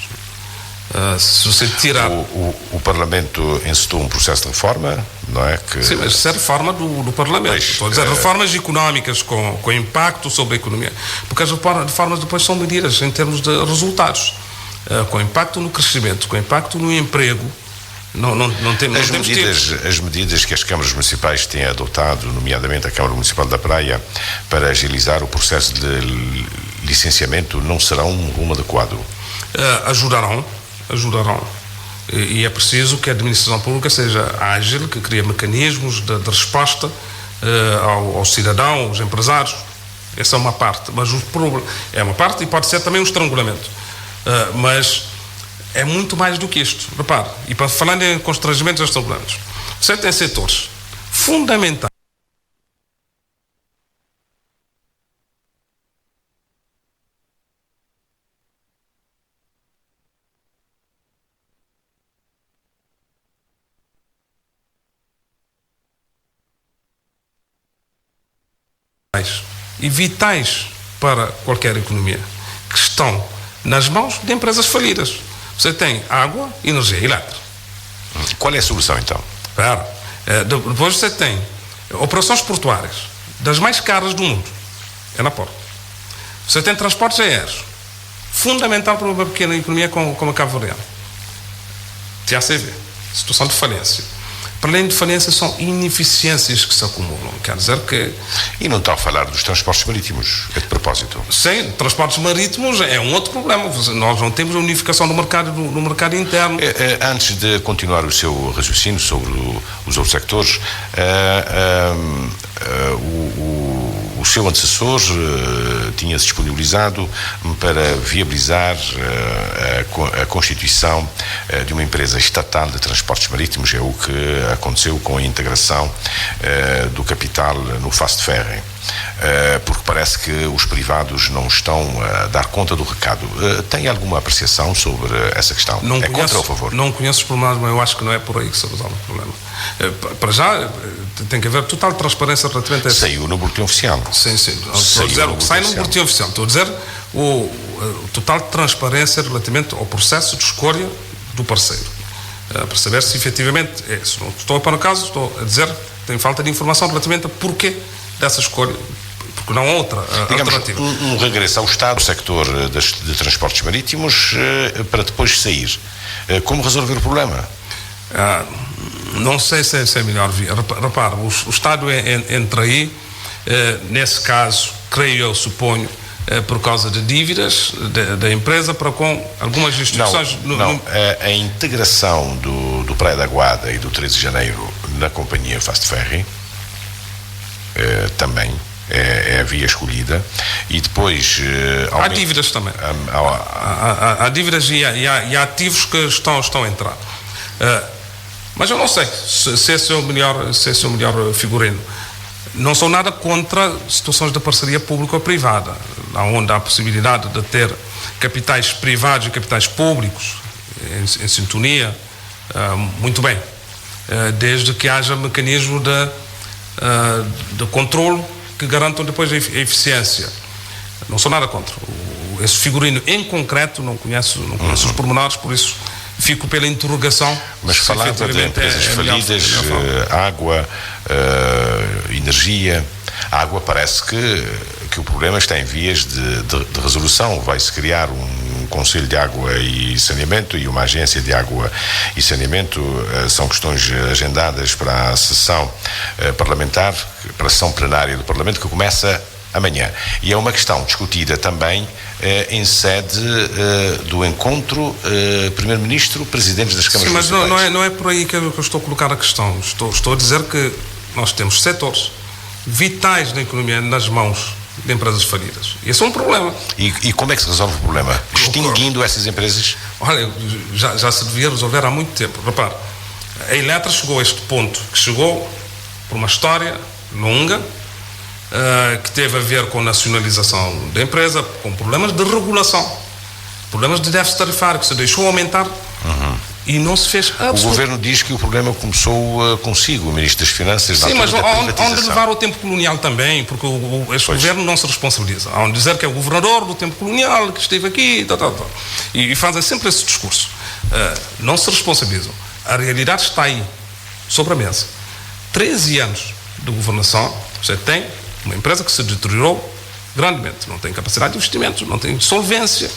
Se você tirar... O Parlamento encetou um processo de reforma, não é? Sim, mas isso é reforma do Parlamento. Estou a dizer reformas económicas com impacto sobre a economia. Porque as reformas depois são medidas em termos de resultados. Com impacto no crescimento, com impacto no emprego. As medidas que as câmaras municipais têm adotado, nomeadamente a Câmara Municipal da Praia, para agilizar o processo de licenciamento, não serão um rumo adequado? Ajudarão. E é preciso que a administração pública seja ágil, que crie mecanismos de resposta ao cidadão, aos empresários. Essa é uma parte, mas é uma parte e pode ser também um estrangulamento. Mas é muito mais do que isto. Repare, e para falar em constrangimentos e estrangulamentos, você tem setores fundamentais e vitais para qualquer economia, que estão nas mãos de empresas falidas. Você tem água, energia elétrica. Qual é a solução, então? Depois você tem operações portuárias, das mais caras do mundo, é na porta. Você tem transportes aéreos, fundamental para uma pequena economia como a cabo-verdiana. TACV, situação de falência. Para além de falência, são ineficiências que se acumulam. Quer dizer que... E não está a falar dos transportes marítimos, de propósito? Sim, transportes marítimos é um outro problema. Nós não temos a unificação do mercado interno. Antes de continuar o seu raciocínio sobre os outros sectores, o seu antecessor tinha-se disponibilizado para viabilizar a constituição de uma empresa estatal de transportes marítimos. É o que aconteceu com a integração do capital no Fast Ferry, porque parece que os privados não estão a dar conta do recado. Tem alguma apreciação sobre essa questão? Contra ou a favor? Não conheço os problemas, mas eu acho que não é por aí que se resolve o problema. Para já, tem que haver total transparência relativamente a isso. Saiu no boletim oficial. Sim. Estou a dizer o que sai no boletim oficial. Estou a dizer o total transparência relativamente ao processo de escolha do parceiro. Para saber se efetivamente é isso. Não estou a pôr no caso, estou a dizer que tem falta de informação relativamente a porquê dessa escolha, porque não há outra alternativa. Um regresso ao Estado, ao sector de transportes marítimos, para depois sair. Como resolver o problema? Não sei se é melhor via. Repare, o Estado entra aí, nesse caso, creio eu, suponho, por causa de dívidas da empresa para com algumas instituições. A integração do Praia da Guarda e do 13 de Janeiro na companhia Fast Ferry também é a via escolhida, e depois há dívidas também, há dívidas e há ativos que estão a entrar, mas eu não sei se esse é o melhor figurino. Não sou nada contra situações de parceria público-privada, onde há a possibilidade de ter capitais privados e capitais públicos em sintonia, muito bem, desde que haja mecanismo de controle que garantam depois a eficiência. Não sou nada contra. Esse figurino em concreto não conheço os pormenores, por isso fico pela interrogação. Mas falava de empresas falidas, água, energia. A água parece que o problema está em vias de resolução. Vai-se criar um Conselho de Água e Saneamento e uma Agência de Água e Saneamento. São questões agendadas para a sessão parlamentar, para a sessão plenária do Parlamento, que começa amanhã. E é uma questão discutida também em sede do encontro Primeiro-Ministro, Presidentes das Câmaras Municipais. Mas não é por aí que eu estou a colocar a questão. Estou a dizer que nós temos setores vitais da economia nas mãos de empresas falidas. E esse é um problema. E como é que se resolve o problema? Extinguindo essas empresas? Olha, já se devia resolver há muito tempo. Repare, a Eletra chegou a este ponto, que chegou por uma história longa, que teve a ver com a nacionalização da empresa, com problemas de regulação, problemas de déficit tarifário, que se deixou aumentar e não se fez absolutamente. O governo diz que o problema começou consigo, o Ministro das Finanças. Sim, mas onde levar o tempo colonial também, porque este governo não se responsabiliza. Há onde dizer que é o governador do tempo colonial que esteve aqui, e fazem sempre esse discurso. Não se responsabilizam. A realidade está aí, sobre a mesa. 13 anos de governação, você tem uma empresa que se deteriorou grandemente, não tem capacidade de investimento, não tem solvência,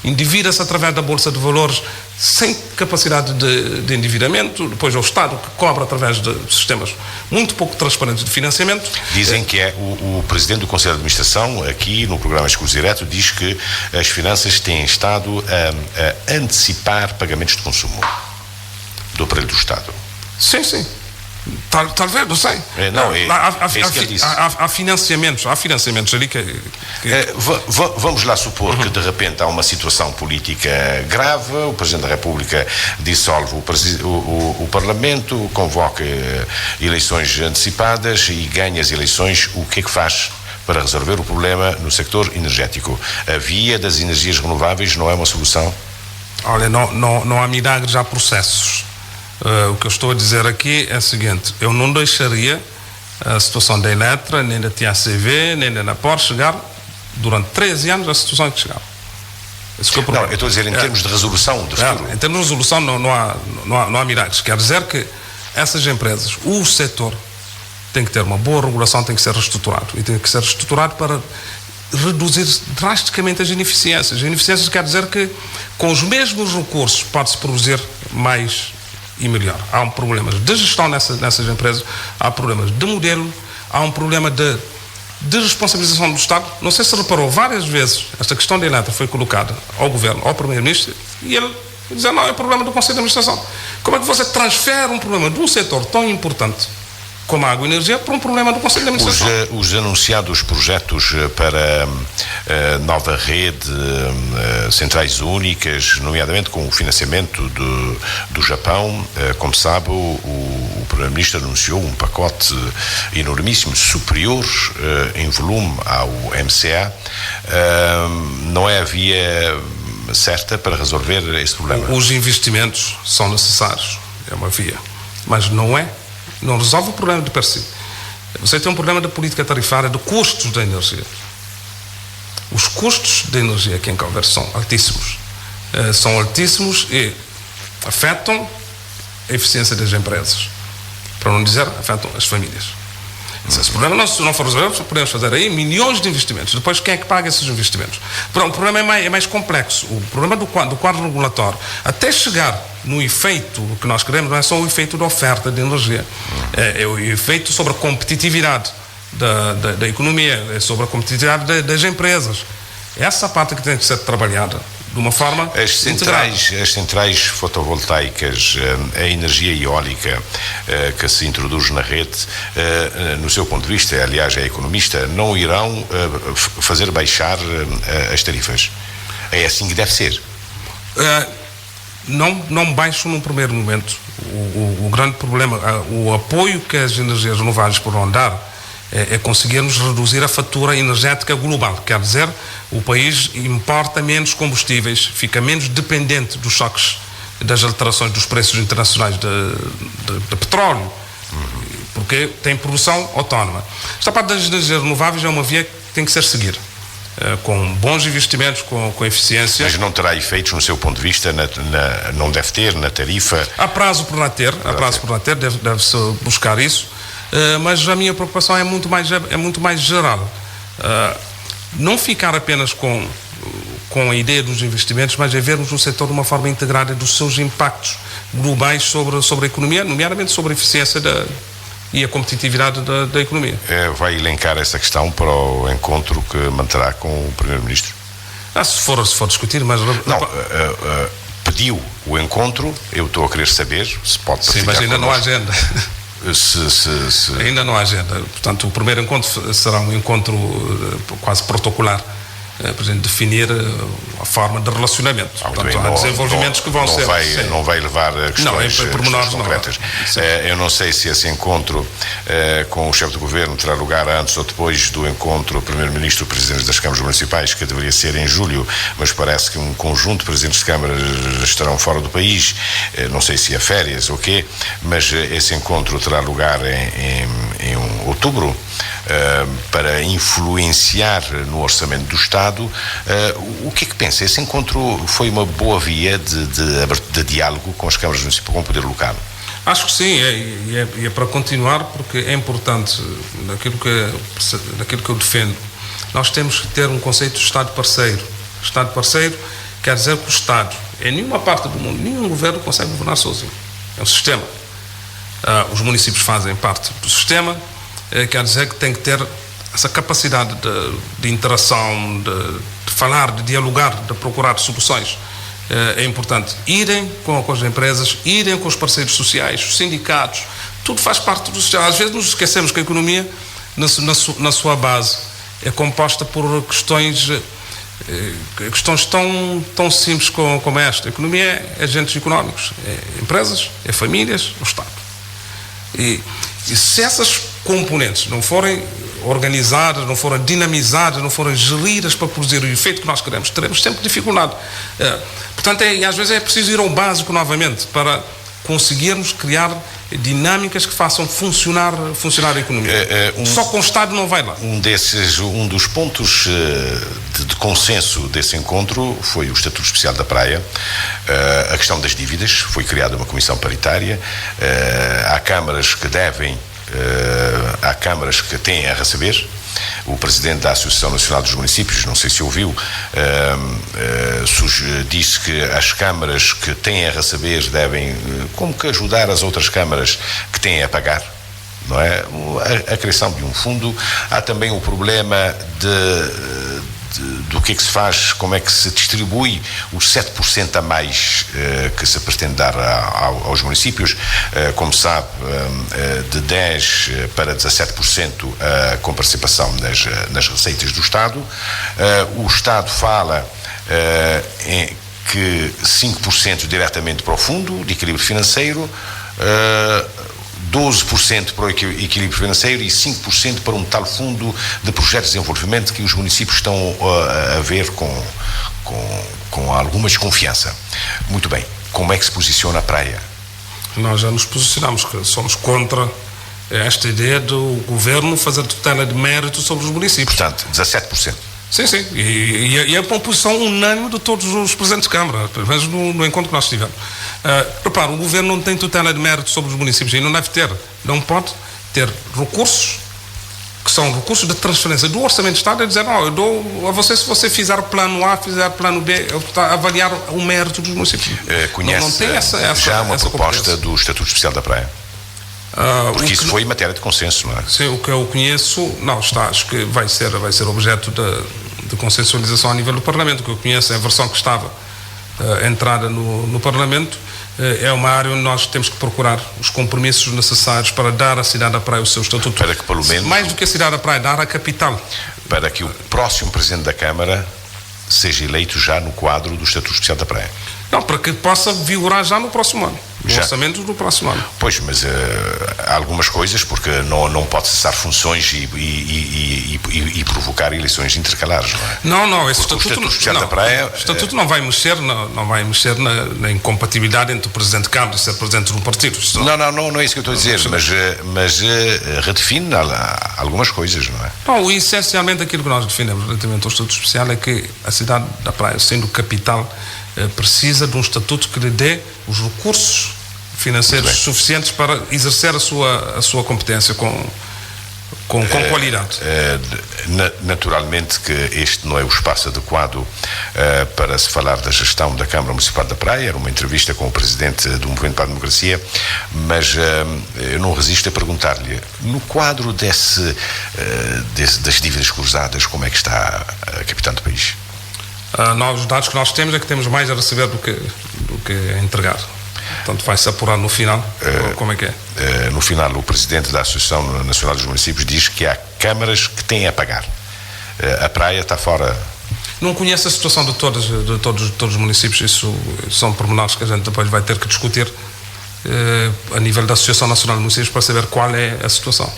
endivida-se através da Bolsa de Valores sem capacidade de endividamento, depois é o Estado que cobra através de sistemas muito pouco transparentes de financiamento. Dizem que é o Presidente do Conselho de Administração, aqui no programa Escuso Direto, diz que as finanças têm estado a antecipar pagamentos de consumo do aparelho do Estado. Sim. Talvez, não sei. Há financiamentos ali que... Vamos lá supor que de repente há uma situação política grave, o Presidente da República dissolve o Parlamento, convoca eleições antecipadas e ganha as eleições. O que é que faz para resolver o problema no sector energético? A via das energias renováveis não é uma solução? Olha, não há milagres, há processos. O que eu estou a dizer aqui é o seguinte: eu não deixaria a situação da Eletra, nem da TACV, nem da Napor chegar durante 13 anos à situação que chegaram. Esse é o problema. Não, eu estou a dizer em termos de resolução do futuro. Em termos de resolução não há milagres. Quer dizer que essas empresas, o setor, tem que ter uma boa regulação, tem que ser reestruturado. E tem que ser reestruturado para reduzir drasticamente as ineficiências. As ineficiências quer dizer que com os mesmos recursos pode-se produzir mais e melhor. Há um problema de gestão nessas empresas, há problemas de modelo, há um problema de responsabilização do Estado. Não sei se reparou, várias vezes esta questão da Eletra foi colocada ao Governo, ao Primeiro-Ministro, e ele dizia, não, é problema do Conselho de Administração. Como é que você transfere um problema de um setor tão importante como a água e energia para um problema do Conselho de Administração? Os anunciados projetos para nova rede, centrais únicas, nomeadamente com o financiamento do Japão, como sabe, o Primeiro-Ministro anunciou um pacote enormíssimo, superior em volume ao MCA. Não é a via certa para resolver esse problema? Os investimentos são necessários, é uma via, mas não resolve o problema de per si. Você tem um problema de política tarifária, de custos da energia. Os custos da energia aqui em Cabo Verde são altíssimos. São altíssimos e afetam a eficiência das empresas. Para não dizer, afetam as famílias. Se esse problema não for resolvido, podemos fazer aí milhões de investimentos. Depois, quem é que paga esses investimentos? O problema é mais complexo. O problema do quadro regulatório, até chegar no efeito que nós queremos, não é só o efeito da oferta de energia. É o efeito sobre a competitividade da economia, é sobre a competitividade das empresas. Essa parte que tem que ser trabalhada de uma forma integrada. As centrais fotovoltaicas, a energia eólica que se introduz na rede, no seu ponto de vista, aliás, é economista, não irão fazer baixar as tarifas. É assim que deve ser. Não baixo num primeiro momento. O grande problema, o apoio que as energias renováveis poderão dar é conseguirmos reduzir a fatura energética global. Quer dizer, o país importa menos combustíveis, fica menos dependente dos choques, das alterações dos preços internacionais de petróleo, porque tem produção autónoma. Esta parte das energias renováveis é uma via que tem que ser seguida, com bons investimentos, com eficiência. Mas não terá efeitos, no seu ponto de vista, não deve ter na tarifa? Há prazo por lá ter, deve-se buscar isso. Mas a minha preocupação é muito mais geral. Não ficar apenas com a ideia dos investimentos, mas é vermos o setor de uma forma integrada dos seus impactos globais sobre a economia, nomeadamente sobre a eficiência e a competitividade da economia. Vai elencar essa questão para o encontro que manterá com o Primeiro-Ministro? Se for discutir, mas... Não, pediu o encontro, eu estou a querer saber se pode partilhar. Sim, mas ainda não há agenda. Ainda não há agenda. Portanto, o primeiro encontro será um encontro quase protocolar, para a gente definir a forma de relacionamento. Portanto, há desenvolvimentos que vão ser... Não vai levar a questões concretas. Eu não sei se esse encontro com o chefe do governo terá lugar antes ou depois do encontro Primeiro-Ministro e Presidentes das Câmaras Municipais, que deveria ser em julho, mas parece que um conjunto de Presidentes de Câmaras estarão fora do país. Não sei se é férias ou quê, mas esse encontro terá lugar em outubro, para influenciar no orçamento do Estado. O que é que pensa? Esse encontro foi uma boa via de diálogo com as câmaras municipais, com o poder local? Acho que sim, e é para continuar, porque é importante, naquilo que eu defendo, nós temos que ter um conceito de Estado parceiro. Estado parceiro quer dizer que o Estado, em nenhuma parte do mundo, nenhum governo consegue governar sozinho. É um sistema. Os municípios fazem parte do sistema, quer dizer que tem que ter essa capacidade de interação, de falar, de dialogar, de procurar soluções. É importante irem com as empresas, irem com os parceiros sociais, os sindicatos, tudo faz parte do sistema. Às vezes nos esquecemos que a economia, na sua base, é composta por questões tão simples como esta. A economia é agentes económicos, é empresas, é famílias, é o Estado. E se essas componentes não forem organizadas, não forem dinamizadas, não forem geridas para produzir o efeito que nós queremos, teremos sempre dificuldade. Portanto, às vezes é preciso ir ao básico novamente para conseguirmos criar dinâmicas que façam funcionar a economia. Só com o Estado não vai lá. Um dos pontos de consenso desse encontro foi o Estatuto Especial da Praia, a questão das dívidas. Foi criada uma comissão paritária, há câmaras que devem, há câmaras que têm a receber. O presidente da Associação Nacional dos Municípios, não sei se ouviu, disse que as câmaras que têm a receber devem, como que ajudar as outras câmaras que têm a pagar, não é? A criação de um fundo. Há também o problema do que é que se faz, como é que se distribui os 7% a mais que se pretende dar aos municípios. Como sabe, de 10% para 17% com participação nas receitas do Estado. O Estado fala que 5% diretamente para o Fundo de Equilíbrio Financeiro, 12% para o equilíbrio financeiro e 5% para um tal fundo de projetos de desenvolvimento que os municípios estão a ver com alguma desconfiança. Muito bem, como é que se posiciona a Praia? Nós já nos posicionamos, que somos contra esta ideia do governo fazer tutela de mérito sobre os municípios. Portanto, 17%. Sim, e é uma posição unânime de todos os presidentes de Câmara, pelo menos no encontro que nós tivemos. Repara, o governo não tem tutela de mérito sobre os municípios e não deve ter. Não pode ter recursos que são recursos de transferência do Orçamento de Estado e dizer, não, eu dou a você, se você fizer plano A, fizer plano B, eu estou a avaliar o mérito dos municípios. Conhece não tem já uma proposta do Estatuto Especial da Praia? Porque isso foi matéria de consenso, não é? Sim, o que eu conheço, acho que vai ser objeto de de consensualização a nível do Parlamento. O que eu conheço é a versão que estava entrada no Parlamento. É uma área onde nós temos que procurar os compromissos necessários para dar à cidade da Praia o seu estatuto. Para que, pelo menos, mais do que a cidade da Praia, dar à capital. Para que o próximo Presidente da Câmara seja eleito já no quadro do Estatuto Especial da Praia. Não, para que possa vigorar já no próximo ano. No orçamento do próximo ano. Pois, mas há algumas coisas, porque não pode cessar funções e provocar eleições intercalares, não é? Não, esse Estatuto Especial da Praia... O Estatuto não vai mexer na incompatibilidade entre o Presidente de Câmara e ser Presidente de um partido. Não é isso que eu estou a dizer, mas redefine algumas coisas, não é? Não, essencialmente aquilo que nós definimos relativamente ao Estatuto Especial é que a cidade da Praia, sendo capital, precisa de um estatuto que lhe dê os recursos financeiros suficientes para exercer a sua competência com qualidade. Naturalmente que este não é o espaço adequado para se falar da gestão da Câmara Municipal da Praia. Era uma entrevista com o Presidente do Movimento para a Democracia, mas eu não resisto a perguntar-lhe, no quadro das dívidas cruzadas, como é que está a capital do país? Os dados que nós temos é que temos mais a receber do que a entregar. Portanto, vai-se apurar no final como é que é. No final, o Presidente da Associação Nacional dos Municípios diz que há câmaras que têm a pagar. A Praia está fora. Não conheço a situação de todos os municípios. Isso são pormenores que a gente depois vai ter que discutir a nível da Associação Nacional de Municípios para saber qual é a situação.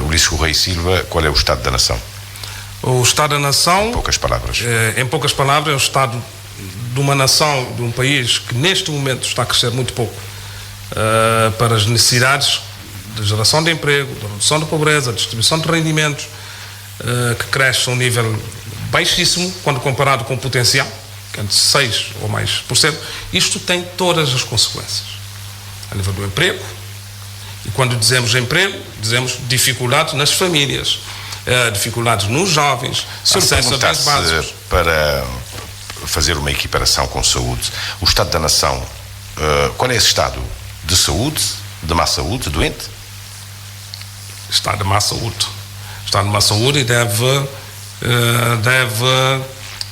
Ulisses Correia e Silva, qual é o estado da nação? O Estado da Nação... Em poucas palavras. Em poucas palavras, é o Estado de uma nação, de um país que neste momento está a crescer muito pouco para as necessidades de geração de emprego, de redução da pobreza, distribuição de rendimentos, que cresce a um nível baixíssimo quando comparado com o potencial, que é de 6 ou mais por cento. Isto tem todas as consequências. A nível do emprego, e quando dizemos emprego, dizemos dificuldades nas famílias, dificuldades nos jovens, acesso a bens básicos. Para fazer uma equiparação com saúde, o estado da nação, qual é esse estado de saúde, de má saúde, doente? Está de má saúde. Está de má saúde e deve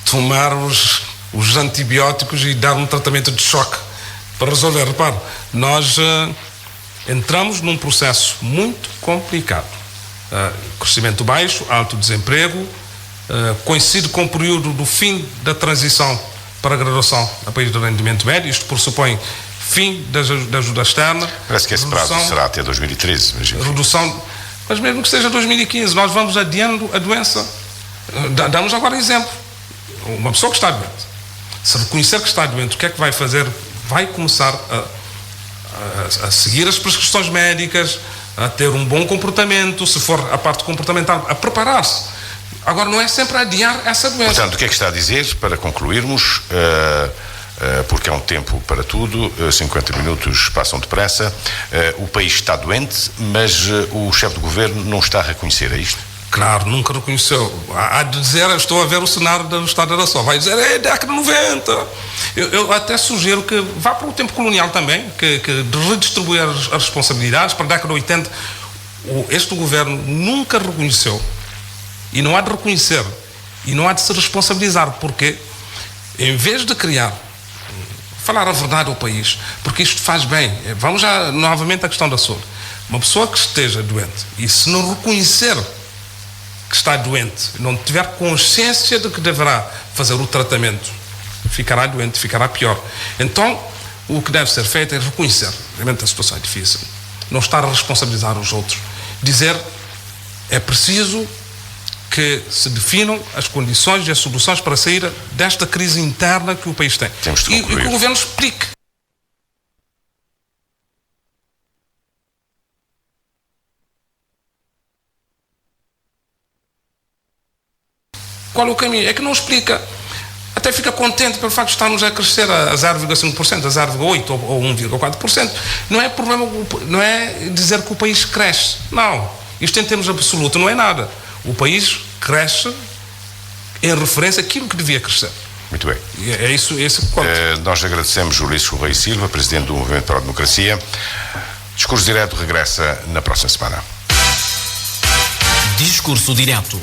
tomar os antibióticos e dar um tratamento de choque para resolver. Repare, nós entramos num processo muito complicado. Crescimento baixo, alto desemprego, coincide com o período do fim da transição para a graduação a país do rendimento médio. Isto pressupõe fim da ajuda externa. Parece que esse prazo será até 2013. Mas mesmo que seja 2015, nós vamos adiando a doença. Damos agora exemplo. Uma pessoa que está doente, se reconhecer que está doente, o que é que vai fazer? Vai começar a seguir as prescrições médicas, a ter um bom comportamento, se for a parte comportamental, a preparar-se. Agora, não é sempre adiar essa doença. Portanto, o que é que está a dizer, para concluirmos, porque é um tempo para tudo, 50 minutos passam depressa, o país está doente, mas o chefe do governo não está a reconhecer, é isto? Claro, nunca reconheceu. Há de dizer, estou a ver o cenário do Estado da Nação, vai dizer, é década de 90. Eu até sugiro que vá para o tempo colonial também, que redistribui as responsabilidades. Para a década de 80, este governo nunca reconheceu, e não há de reconhecer, e não há de se responsabilizar, porque em vez de falar a verdade ao país, porque isto faz bem. Vamos já novamente à questão da saúde. Uma pessoa que esteja doente, e se não reconhecer que está doente, não tiver consciência de que deverá fazer o tratamento, ficará doente, ficará pior. Então, o que deve ser feito é reconhecer, realmente a situação é difícil, não estar a responsabilizar os outros, dizer, é preciso que se definam as condições e as soluções para sair desta crise interna que o país tem. E que o governo explique. Qual é o caminho? É que não explica. Até fica contente pelo facto de estarmos a crescer a 0,5%, a 0,8% ou 1,4%. Não é problema, não é dizer que o país cresce. Não. Isto em termos absolutos não é nada. O país cresce em referência àquilo que devia crescer. Muito bem. É isso que conta. Nós agradecemos Ulisses Correia e Silva, Presidente do Movimento para a Democracia. Discurso Direto regressa na próxima semana. Discurso Direto.